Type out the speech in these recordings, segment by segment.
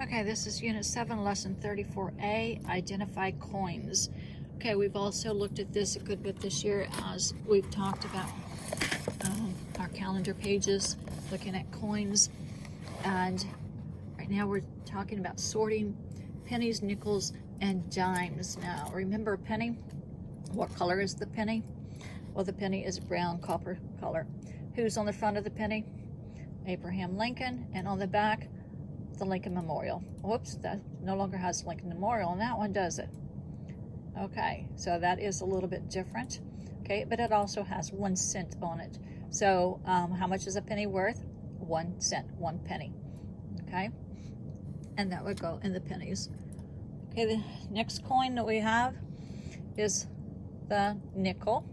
Okay, this is Unit 7, Lesson 34A, Identify Coins. Okay, we've also looked at this a good bit this year as we've talked about our calendar pages, looking at coins, and right now we're talking about sorting pennies, nickels, and dimes. Now, remember a penny? What color is the penny? Well, the penny is brown copper color. Who's on the front of the penny? Abraham Lincoln, and on the back, the Lincoln Memorial. Whoops, that no longer has Lincoln Memorial on that one, does it? Okay, so that is a little bit different. Okay, but it also has 1 cent on it. So how much is a penny worth? 1 cent, 1 penny. Okay, and that would go in the pennies. Okay, the next coin that we have is the nickel.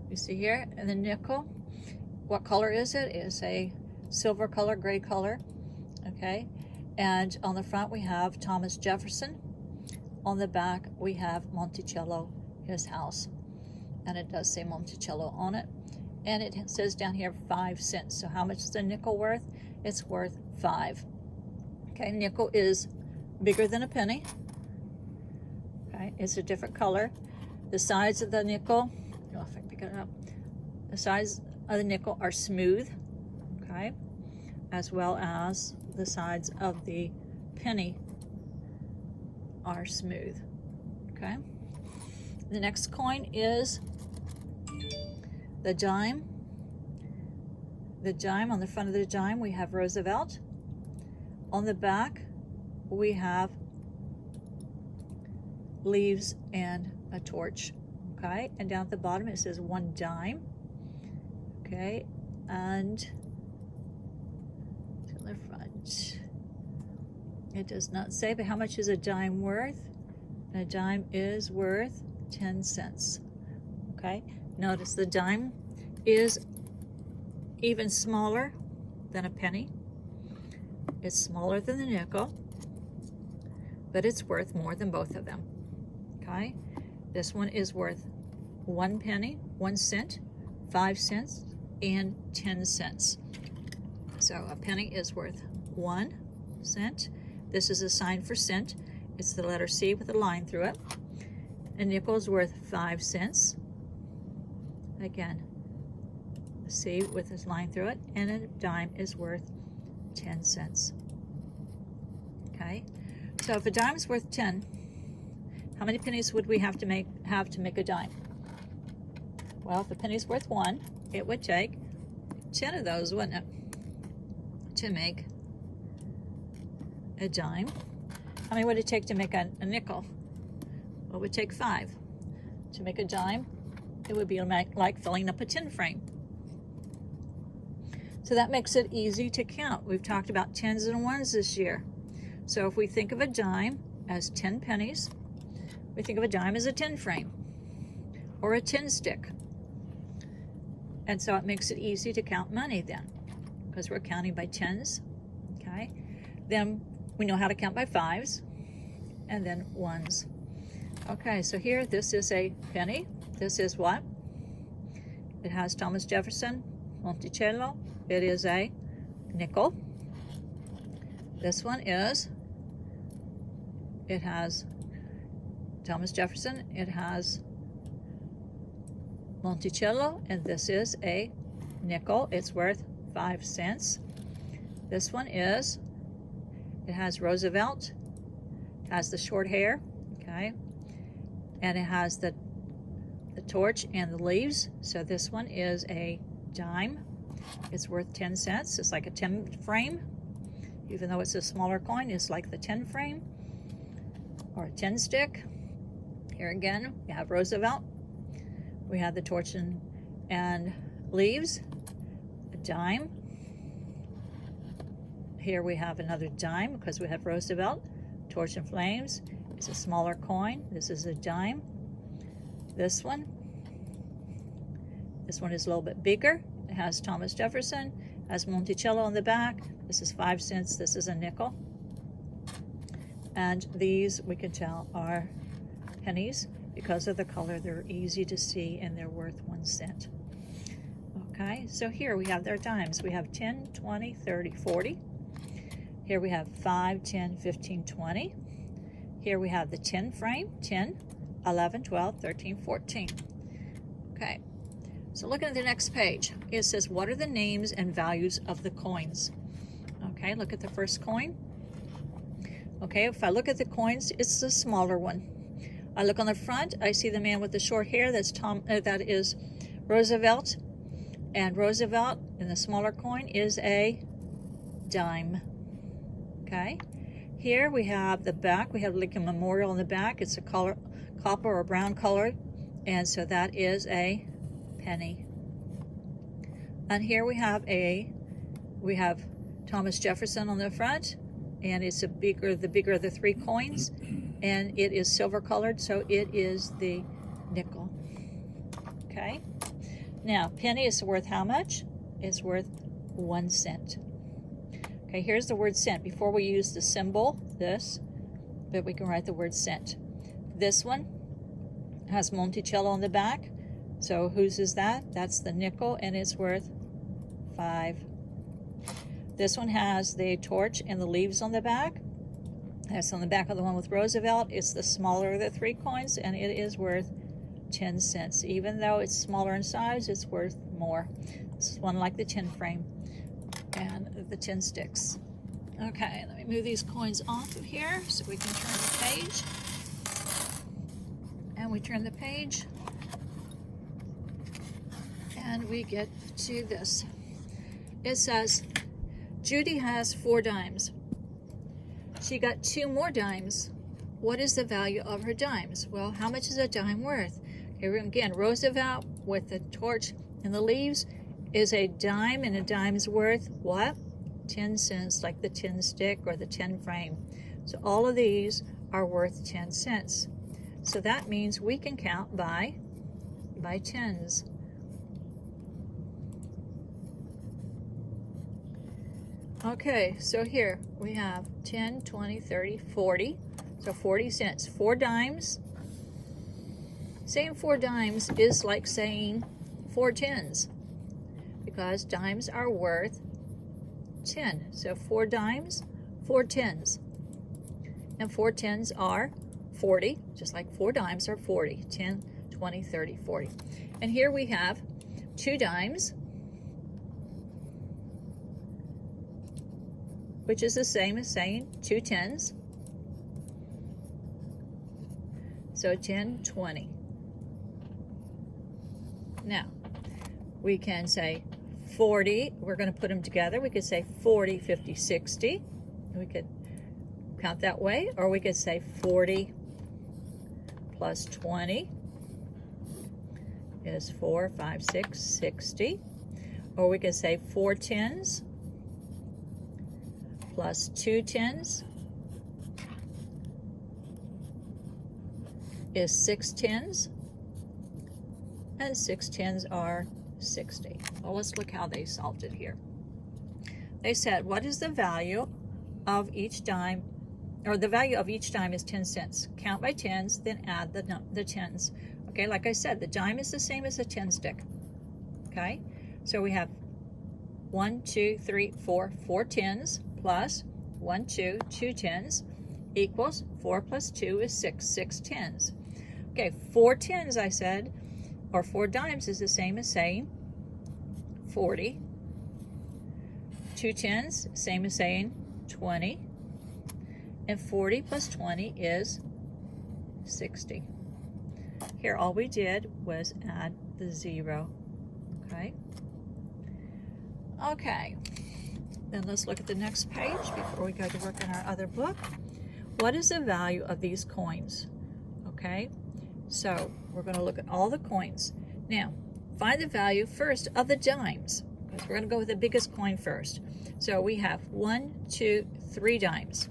You see here, and the nickel, what color is it? It's a silver color, gray color. Okay, and on the front we have Thomas Jefferson. On the back we have Monticello, his house, and it does say Monticello on it, and it says down here 5 cents. So how much is the nickel worth? It's worth 5. Okay, nickel is bigger than a penny. Okay, it's a different color. The sides of the nickel, if I can pick it up, the sides of the nickel are smooth. Okay, as well as the sides of the penny are smooth. Okay, the next coin is the dime. The dime, on the front of the dime we have Roosevelt. On the back we have leaves and a torch. Okay, and down at the bottom it says 1 dime. Okay, and to the front it does not say, but how much is a dime worth? A dime is worth 10 cents. Okay, notice the dime is even smaller than a penny. It's smaller than the nickel, but it's worth more than both of them. Okay, this one is worth 1 penny, 1 cent, 5 cents, and 10 cents. So a penny is worth 1 cent. This is a sign for cent. It's the letter C with a line through it. A nickel is worth 5 cents. Again, a C with a line through it, and a dime is worth 10 cents. Okay, so if a dime is worth 10, how many pennies would we have to make a dime? Well, if a penny's worth 1, it would take 10 of those, wouldn't it, to make a dime? How many would it take to make a nickel? Well, it would take 5. To make a dime, it would be like filling up a tin frame. So that makes it easy to count. We've talked about tens and ones this year. So if we think of a dime as 10 pennies, we think of a dime as a tin frame or a tin stick. And so it makes it easy to count money then, because we're counting by tens. Okay, then we know how to count by 5s and then 1s. Okay, so here this is a penny. This is what? It has Thomas Jefferson, Monticello. It is a nickel. This one is, it has Thomas Jefferson, it has Monticello, and this is a nickel. It's worth 5 cents. This one is, it has Roosevelt, it has the short hair, okay, and it has the torch and the leaves. So this one is a dime. It's worth 10 cents. It's like a 10 frame. Even though it's a smaller coin, it's like the 10 frame or a 10 stick. Here again, we have Roosevelt. We have the torch and leaves, a dime. Here we have another dime because we have Roosevelt, torch and flames. It's a smaller coin. This is a dime. This one is a little bit bigger. It has Thomas Jefferson, has Monticello on the back. This is 5 cents. This is a nickel. And these we can tell are pennies because of the color. They're easy to see and they're worth 1 cent. Okay, so here we have their dimes. We have 10, 20, 30, 40. Here we have 5, 10, 15, 20. Here we have the 10 frame, 10, 11, 12, 13, 14. Okay, so looking at the next page, it says, what are the names and values of the coins? Okay, look at the first coin. Okay, if I look at the coins, it's the smaller one. I look on the front, I see the man with the short hair, that is Roosevelt. And Roosevelt in the smaller coin is a dime. Okay, here we have the back, we have Lincoln Memorial in the back. It's a color, copper or brown color, and so that is a penny. And here we have Thomas Jefferson on the front, and it's the bigger of the three coins, and it is silver colored, so it is the nickel. Okay, now penny is worth how much? It's worth 1 cent. Okay, here's the word cent. Before we use the symbol, this, but we can write the word cent. This one has Monticello on the back, so whose is that? That's the nickel, and it's worth 5. This one has the torch and the leaves on the back. That's on the back of the one with Roosevelt. It's the smaller of the three coins, and it is worth 10 cents. Even though it's smaller in size, it's worth more. This is one like the 10 frame and the 10 sticks. Okay, let me move these coins off of here so we can turn the page. And we turn the page, and we get to this. It says, Judy has 4 dimes. She got 2 more dimes. What is the value of her dimes? Well, how much is a dime worth? Okay, again, Roosevelt with the torch and the leaves is a dime, and a dime's worth what? 10 cents, like the 10 stick or the 10 frame. So all of these are worth 10 cents. So that means we can count by tens. Okay, so here we have 10, 20, 30, 40. So 40 cents. 4 dimes. Saying 4 dimes is like saying 4 tens, because dimes are worth 10. So 4 dimes, 4 tens. And 4 tens are 40, just like 4 dimes are 40. 10, 20, 30, 40. And here we have 2 dimes, which is the same as saying 2 tens. So 10, 20. Now, we can say 40, we're going to put them together. We could say 40, 50, 60. We could count that way, or we could say 40 plus 20 is 4, 5, 6, 60. Or we could say 4 tens plus 2 tens is 6 tens, and 6 tens are 60. Well, let's look how they solved it here. They said, what is the value of each dime, or the value of each dime is 10 cents. Count by tens, then add the tens. Okay, like I said, the dime is the same as a 10 stick. Okay, so we have 1, 2, 3, 4, 4 tens plus 1, 2, 2 tens equals 4 plus 2 is 6, 6 tens. Okay, 4 tens, I said, or 4 dimes is the same as saying 40. 2 tens, same as saying 20. And 40 plus 20 is 60. Here, all we did was add the 0. Okay? Okay. Then let's look at the next page before we go to work on our other book. What is the value of these coins? Okay? So, we're going to look at all the coins. Now, find the value first of the dimes, because we're going to go with the biggest coin first. So, we have 1, 2, 3 dimes.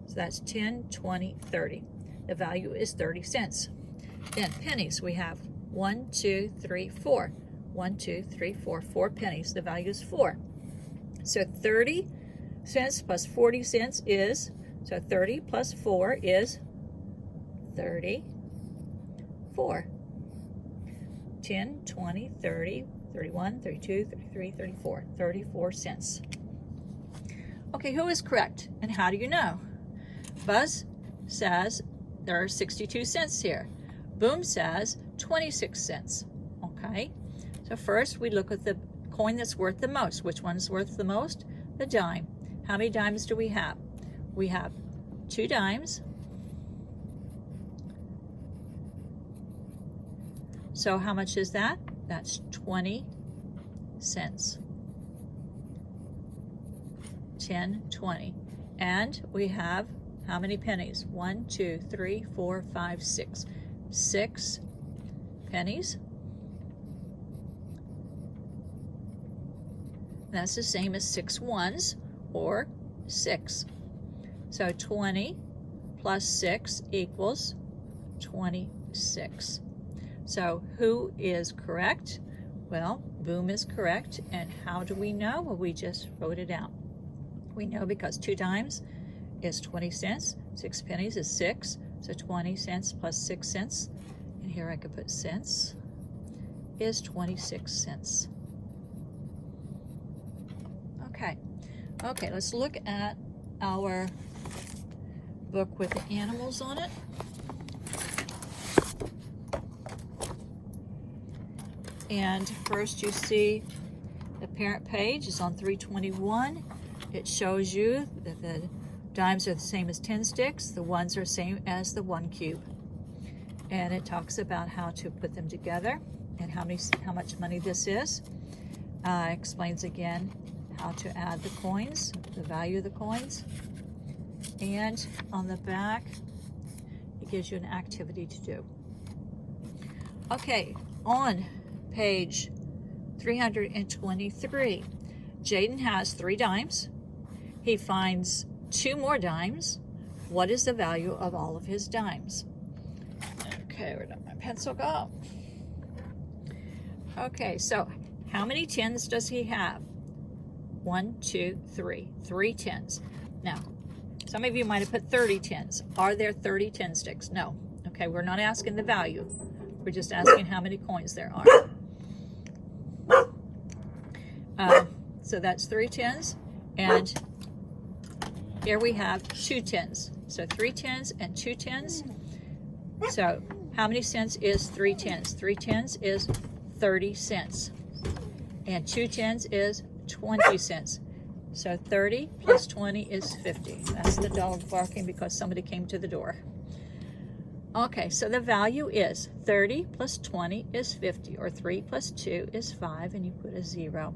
So that's 10, 20, 30. The value is 30 cents. Then pennies, we have 1, 2, 3, 4. 1, 2, 3, 4. 4 pennies. The value is 4. So 30 cents plus 40 cents is, so 30 plus 4 is 34. 10, 20, 30, 31, 32, 33, 34. 34 cents. Okay, who is correct? And how do you know? Buzz says there are 62 cents here. Boom says 26 cents. Okay, so first we look at the coin that's worth the most. Which one's worth the most? The dime. How many dimes do we have? We have 2 dimes. So how much is that? That's 20 cents. 10, 20. And we have how many pennies? 1, 2, 3, 4, 5, 6. 6 pennies. That's the same as 6 ones, or 6. So 20 plus 6 equals 26. So who is correct? Well, Boom is correct. And how do we know? Well, we just wrote it out. We know because 2 dimes is 20 cents, 6 pennies is 6, so 20 cents plus 6 cents, and here I could put cents, is 26 cents. Okay, let's look at our book with the animals on it. And first you see the parent page is on 321. It shows you that the dimes are the same as 10 sticks, the ones are the same as the 1 cube. And it talks about how to put them together and how much money this is. Explains again how to add the coins, the value of the coins. And on the back, it gives you an activity to do. Okay, on page 323, Jaden has 3 dimes. He finds 2 more dimes. What is the value of all of his dimes? Okay, where did my pencil go? Okay, so how many 10s does he have? 1, 2, 3. 3 10s. Now, some of you might have put 30 10s. Are there 30 10 sticks? No. Okay, we're not asking the value. We're just asking how many coins there are. So that's 3 10s. And here we have 2 10s. So 3 10s and 2 10s. So how many cents is 3 10s? 3 10s is 30 cents. And 2 10s is 20 cents. So 30 plus 20 is 50. That's the dog barking because somebody came to the door. Okay, so the value is 30 plus 20 is 50, or 3 plus 2 is 5, and you put a 0.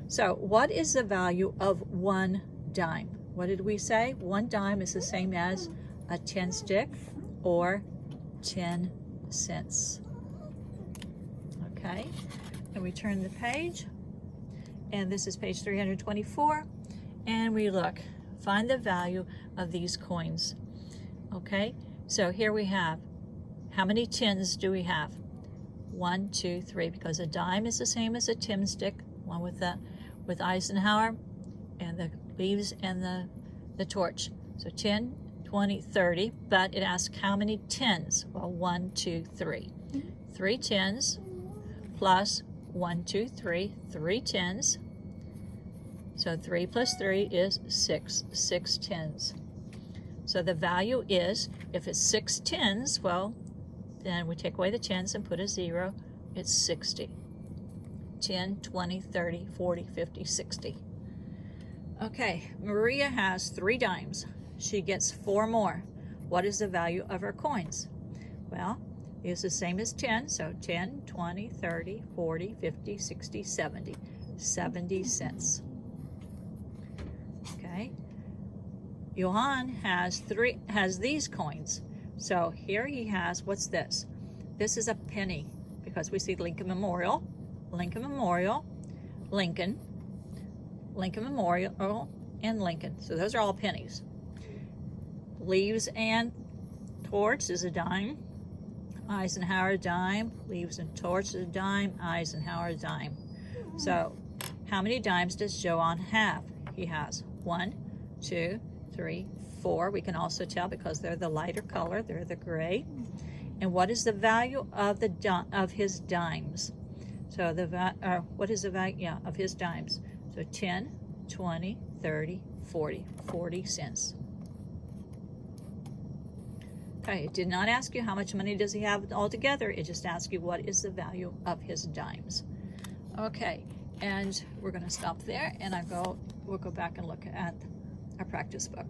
So what is the value of 1 dime? What did we say? 1 dime is the same as a 10 stick, or 10 cents. Okay, and we turn the page, and this is page 324, and we look, find the value of these coins. Okay, so here we have, how many 10s do we have? 1, 2, 3, because a dime is the same as a 10 stick, one with Eisenhower, and the leaves and the torch. So 10, 20, 30, but it asks how many 10s? Well, 1, 2, 3. 3 10s plus 1, 2, 3, 3 10s. So 3 plus 3 is 6, 6 10s. So the value is, if it's 6 10s, well, then we take away the 10s and put a 0, it's 60. 10, 20, 30, 40, 50, 60. Okay, Maria has 3 dimes. She gets 4 more. What is the value of her coins? Well, it's the same as 10, so 10, 20, 30, 40, 50, 60, 70. 70 cents. Okay. Johan has these coins. So here he has, what's this? This is a penny, because we see Lincoln Memorial, Lincoln Memorial, Lincoln, Lincoln Memorial, and Lincoln. So those are all pennies. Leaves and torch is a dime. Eisenhower a dime. Leaves and torch is a dime. Eisenhower a dime. So how many dimes does Johan have? He has 1, 2, 3, 4. We can also tell because they're the lighter color. They're the gray. And what is the value of his dimes? So what is the value of his dimes? So 10, 20, 30, 40 cents. Okay, it did not ask you how much money does he have altogether. It just asked you what is the value of his dimes. Okay, and we're going to stop there, and we'll go back and look at our practice book.